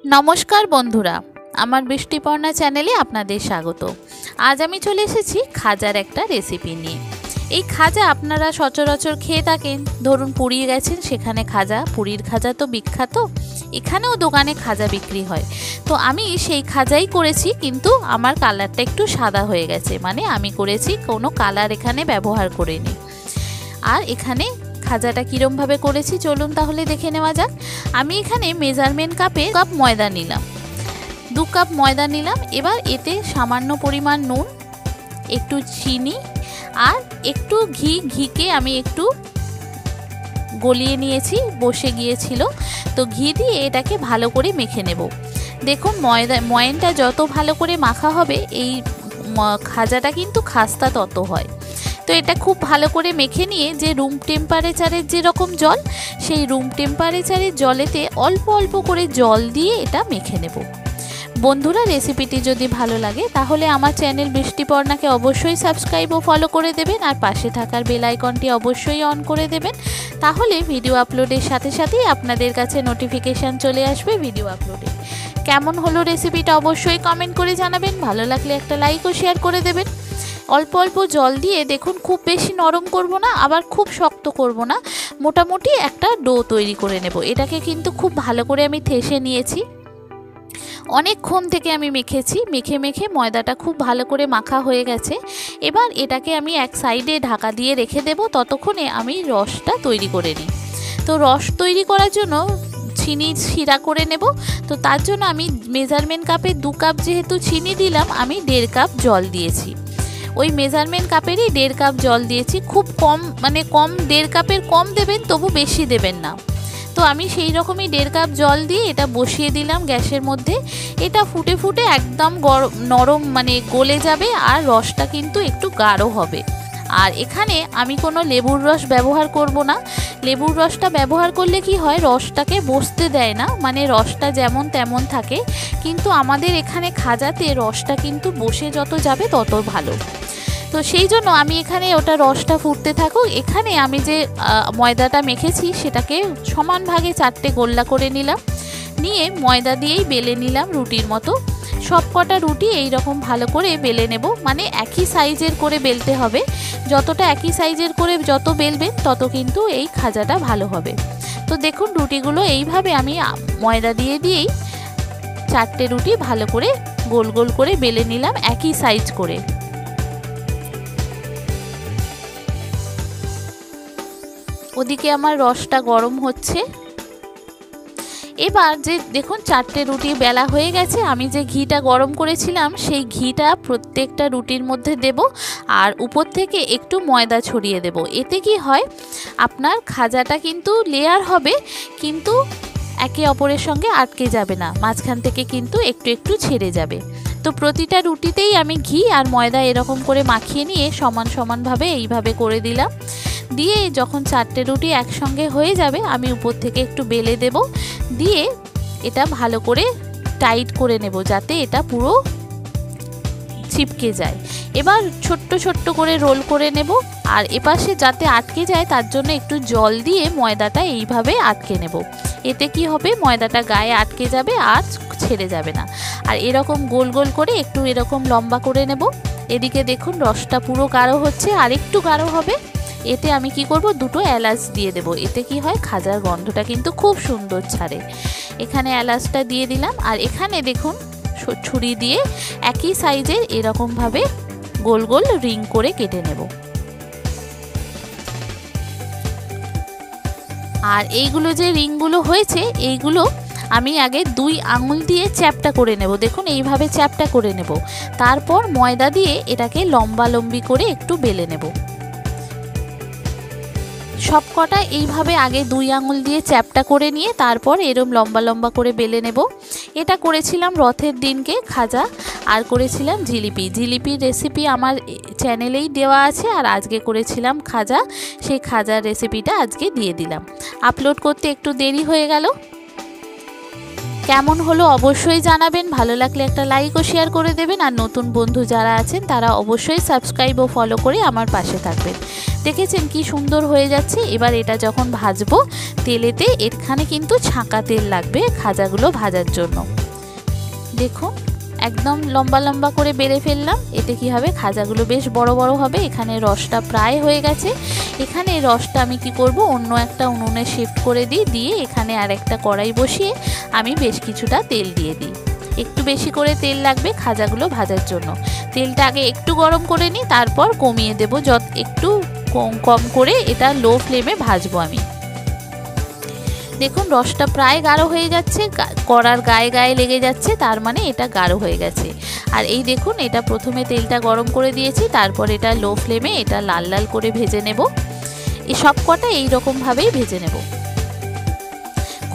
नमस्कार बंधुरा आमार बृष्टिपर्णा चैनेले आपनादेर स्वागत। आज आमी चले एसेछि खाजार एकटा रेसिपि निये। এই খাজা আপনারা সচরাচর খেয়ে থাকেন, ধরুন পুড়িয়ে গেছেন সেখানে খাজা, পুরীর খাজা তো বিখ্যাত, এখানেও দোকানে খাজা বিক্রি হয়। তো আমি সেই খাজাই করেছি, কিন্তু আমার কালারটা একটু সাদা হয়ে গেছে, মানে আমি করেছি কোনো কালার এখানে ব্যবহার করিনি। আর এখানে খাজাটা কীরমভাবে করেছি চলুন তাহলে দেখে নেওয়া যাক। আমি এখানে মেজারমেন্ট কাপে কাপ ময়দা নিলাম, 2 কাপ ময়দা নিলাম। এবার এতে সামান্য পরিমাণ নুন, একটু চিনি আর একটু ঘিকে আমি একটু গলিয়ে নিয়েছি, বসে গিয়েছিল। তো ঘি দিয়ে এটাকে ভালো করে মেখে নেব। দেখুন ময়নটা যত ভালো করে মাখা হবে এই খাজাটা কিন্তু খাস্তা তত হয়। তো এটা খুব ভালো করে মেখে নিয়ে যে রুম টেম্পারেচারের যেরকম জল, সেই রুম টেম্পারেচারের জলেতে অল্প অল্প করে জল দিয়ে এটা মেখে নেব। বন্ধুরা রেসিপিটি যদি ভালো লাগে তাহলে আমার চ্যানেল বৃষ্টিপর্ণাকে অবশ্যই সাবস্ক্রাইব ও ফলো করে দেবেন, আর পাশে থাকার বেল আইকনটি অবশ্যই অন করে দেবেন। তাহলে ভিডিও আপলোডের সাথে সাথেই আপনাদের কাছে নোটিফিকেশান চলে আসবে ভিডিও আপলোডে। কেমন হলো রেসিপিটা অবশ্যই কমেন্ট করে জানাবেন, ভালো লাগলে একটা লাইক ও শেয়ার করে দেবেন। অল্প অল্প জল দিয়ে দেখুন, খুব বেশি নরম করব না, আবার খুব শক্ত করব না, মোটামুটি একটা ডো তৈরি করে নেব। এটাকে কিন্তু খুব ভালো করে আমি থেসে নিয়েছি, অনেকক্ষণ থেকে আমি মেখেছি, মেখে ময়দাটা খুব ভালো করে মাখা হয়ে গেছে। এবার এটাকে আমি এক সাইডে ঢাকা দিয়ে রেখে দেব, ততক্ষণে আমি রসটা তৈরি করে নিই। তো রস তৈরি করার জন্য চিনি শিরা করে নেব। তো তার জন্য আমি মেজারমেন্ট কাপে 2 কাপ যেহেতু চিনি দিলাম, আমি 1.5 কাপ জল দিয়েছি। ওই মেজারমেন্ট কাপেরই 1.5 কাপ জল দিয়েছি, খুব কম, মানে কম, 1.5 কাপের কম দেবেন, তবু বেশি দেবেন না। তো আমি সেই রকমই 1.5 কাপ জল দিয়ে এটা বসিয়ে দিলাম গ্যাসের মধ্যে। এটা ফুটে ফুটে একদম নরম, মানে গলে যাবে, আর রসটা কিন্তু একটু গাঢ় হবে। আর এখানে আমি কোনো লেবুর রস ব্যবহার করব না। লেবুর রসটা ব্যবহার করলে কি হয়, রসটাকে বসতে দেয় না, মানে রসটা যেমন তেমন থাকে। কিন্তু আমাদের এখানে খাজাতে রসটা কিন্তু বসে যত যাবে তত ভালো। তো সেই জন্য আমি এখানে ওটা রসটা ফুটতে থাকুক। এখানে আমি যে ময়দাটা মেখেছি সেটাকে সমান ভাগে 4টে গোল্লা করে নিলাম, নিয়ে ময়দা দিয়েই বেলে নিলাম রুটির মতো। সব কটা রুটি এইরকম ভালো করে বেলে নেব, মানে একই সাইজের করে বেলতে হবে। যতটা একই সাইজের করে যত বেলবেন তত কিন্তু এই খাজাটা ভালো হবে। তো দেখুন রুটিগুলো এইভাবে আমি ময়দা দিয়েই 4টে রুটি ভালো করে গোল গোল করে বেলে নিলাম, একই সাইজ করে। ওদিকে আমার রসটা গরম হচ্ছে। এবার যে দেখুন 4টে রুটি বেলা হয়ে গেছে, আমি যে ঘিটা গরম করেছিলাম সেই ঘিটা প্রত্যেকটা রুটির মধ্যে দেব, আর উপর থেকে একটু ময়দা ছড়িয়ে দেব। এতে কি হয়, আপনার খাজাটা কিন্তু লেয়ার হবে, কিন্তু একে অপরের সঙ্গে আটকে যাবে না, মাঝখান থেকে কিন্তু একটু একটু ছেড়ে যাবে। তো প্রতিটা রুটিতেই আমি ঘি আর ময়দা এরকম করে মাখিয়ে নিয়ে সমানভাবে এইভাবে করে দিলাম। দিয়ে যখন 4টে রুটি একসঙ্গে হয়ে যাবে, আমি উপর থেকে একটু বেলে দেব, দিয়ে এটা ভালো করে টাইট করে নেব যাতে এটা পুরো চিপকে যায়। এবার ছোট্ট ছোট্ট করে রোল করে নেব, আর এপাশে যাতে আটকে যায় তার জন্য একটু জল দিয়ে ময়দাটা এইভাবে আটকে নেব। এতে কি হবে, ময়দাটা গায়ে আটকে যাবে আর ছেড়ে যাবে না। আর এরকম গোল গোল করে একটু এরকম লম্বা করে নেব। এদিকে দেখুন রসটা পুরো গাঢ় হচ্ছে, আর একটু গাঢ় হবে। এতে আমি কি করব, 2টো এলাচ দিয়ে দেব। এতে কি হয়, খাজার গন্ধটা কিন্তু খুব সুন্দর ছাড়ে। এখানে এলাচটা দিয়ে দিলাম, আর এখানে দেখুন ছুরি দিয়ে একই সাইজের এরকমভাবে গোল গোল রিং করে কেটে নেব। আর এইগুলো যে রিংগুলো হয়েছে, এইগুলো আমি আগে 2 আঙুল দিয়ে চ্যাপটা করে নেব। দেখুন এইভাবে চ্যাপটা করে নেব, তারপর ময়দা দিয়ে এটাকে লম্বি করে একটু বেলে নেব। সব কটা এইভাবে আগে 2 আঙুল দিয়ে চ্যাপটা করে নিয়ে তারপর এরম লম্বা করে বেলে নেব। এটা করেছিলাম রথের দিনকে খাজা, আর করেছিলাম জিলিপির রেসিপি আমার চ্যানেলেই দেওয়া আছে। আর আজকে করেছিলাম খাজা, সেই খাজার রেসিপিটা আজকে দিয়ে দিলাম। আপলোড করতে একটু দেরি হয়ে গেল। কেমন হলো অবশ্যই জানাবেন, ভালো লাগলে একটা লাইক ও শেয়ার করে দেবেন, আর নতুন বন্ধু যারা আছেন তারা অবশ্যই সাবস্ক্রাইব ও ফলো করে আমার পাশে থাকবেন। দেখেছেন কি সুন্দর হয়ে যাচ্ছে। এবার এটা যখন ভাজবো তেলেতে, এখানে কিন্তু ছাঁকা তেল লাগবে খাজাগুলো ভাজার জন্য। দেখুন একদম লম্বা লম্বা করে বেড়ে ফেললাম। এতে কি হবে, খাজাগুলো বেশ বড় বড় হবে। এখানে রসটা প্রায় হয়ে গেছে। এখানে এই রসটা আমি কি করব, অন্য একটা উনুনে শিফট করে দিই, দিয়ে এখানে আর একটা কড়াই বসিয়ে আমি বেশ কিছুটা তেল দিয়ে দিই। একটু বেশি করে তেল লাগবে খাজাগুলো ভাজার জন্য। তেলটা আগে একটু গরম করে নিই, তারপর কমিয়ে দেব। একটু কম করে এটা লো ফ্লেমে ভাজবো আমি। দেখুন রসটা প্রায় গাঢ় হয়ে যাচ্ছে, কড়ার গায়ে গায়ে লেগে যাচ্ছে, তার মানে এটা গাঢ় হয়ে গেছে। আর এই দেখুন এটা প্রথমে তেলটা গরম করে দিয়েছি, তারপর এটা লো ফ্লেমে এটা লাল লাল করে ভেজে নেব। এই সব কটা এইরকমভাবেই ভেজে নেব।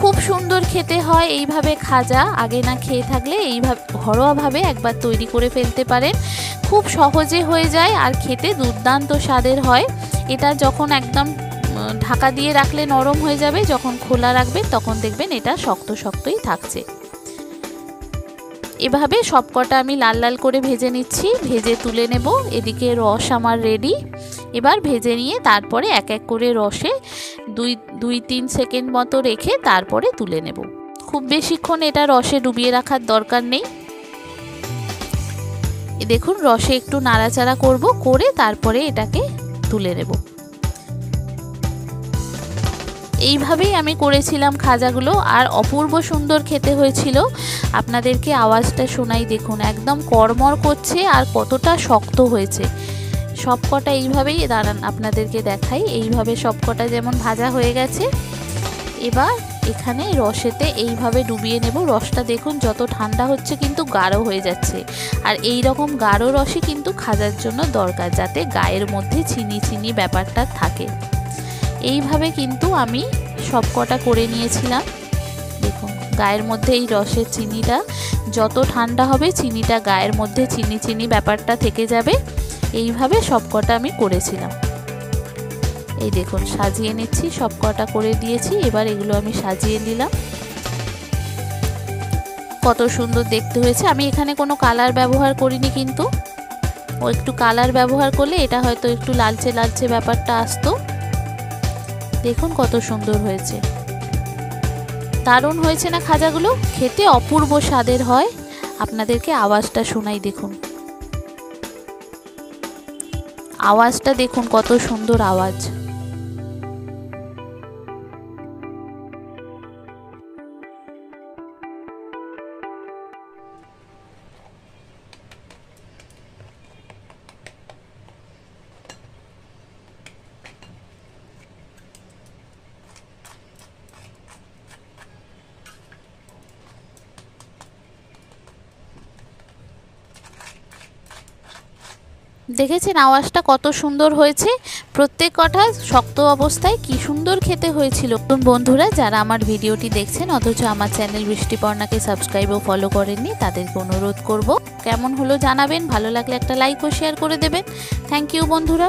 খুব সুন্দর খেতে হয় এইভাবে খাজা। আগে না খেয়ে থাকলে এইভাবে ঘরোয়াভাবে একবার তৈরি করে ফেলতে পারেন, খুব সহজে হয়ে যায় আর খেতে দুর্দান্ত স্বাদের হয়। এটা যখন একদম ঢাকা দিয়ে রাখলে নরম হয়ে যাবে, যখন খোলা রাখবে তখন দেখবেন এটা শক্ত শক্তই থাকছে। এভাবে সবকটা আমি লাল লাল করে ভেজে নিচ্ছি, ভেজে তুলে নেব। এদিকে রস আমার রেডি। এবার ভেজে নিয়ে তারপরে এক এক করে রসে 2-3 সেকেন্ড মতো রেখে তারপরে তুলে নেব। খুব বেশিক্ষণ এটা রসে ডুবিয়ে রাখার দরকার নেই। দেখুন রসে একটু নাড়াচাড়া করব, করে তারপরে এটাকে তুলে নেব। এইভাবেই আমি করেছিলাম খাজাগুলো, আর অপূর্ব সুন্দর খেতে হয়েছিল। আপনাদেরকে আওয়াজটা শোনাই, দেখুন একদম কড়মড় করছে আর কতটা শক্ত হয়েছে। সবকটা এইভাবেই, দাঁড়ান আপনাদেরকে দেখাই। এইভাবে সবকটা যেমন ভাজা হয়ে গেছে, এবার এখানে রসেতে এইভাবে ডুবিয়ে নেব। রসটা দেখুন যত ঠান্ডা হচ্ছে কিন্তু গাঢ় হয়ে যাচ্ছে। আর এই রকম গাঢ় রসই কিন্তু খাজার জন্য দরকার, যাতে গায়ের মধ্যে চিনি চিনি ব্যাপারটা থাকে। এইভাবে কিন্তু আমি সবকটা করে নিয়েছিলাম। দেখুন গায়ের মধ্যে এই রসের চিনিটা যত ঠান্ডা হবে, চিনিটা গায়ের মধ্যে চিনি চিনি ব্যাপারটা থেকে যাবে। এইভাবে সবকটা আমি করেছিলাম। এই দেখুন সাজিয়ে নিচ্ছি, সবকটা করে দিয়েছি। এবার এগুলো আমি সাজিয়ে নিলাম। কত সুন্দর দেখতে হয়েছে। আমি এখানে কোনো কালার ব্যবহার করিনি, কিন্তু একটু কালার ব্যবহার করলে এটা হয়তো একটু লালচে লালচে ব্যাপারটা আসতো। দেখুন কত সুন্দর হয়েছে, দারুণ হয়েছে না খাজাগুলো? খেতে অপূর্ব স্বাদের হয়। আপনাদেরকে আওয়াজটা শোনাই, দেখুন আওয়াজটা দেখুন কত সুন্দর আওয়াজ। দেখেছেন আওয়াজটা কত সুন্দর হয়েছে? প্রত্যেক কটা শক্ত অবস্থায় কি সুন্দর খেতে হয়েছিল। বন্ধুরা যারা আমার ভিডিওটি দেখছেন অথচ আমার চ্যানেল বৃষ্টিপর্ণাকে সাবস্ক্রাইব ও ফলো করেননি, তাদেরকে অনুরোধ করব কেমন হলো জানাবেন। ভালো লাগলে একটা লাইক ও শেয়ার করে দেবেন। থ্যাংক ইউ বন্ধুরা।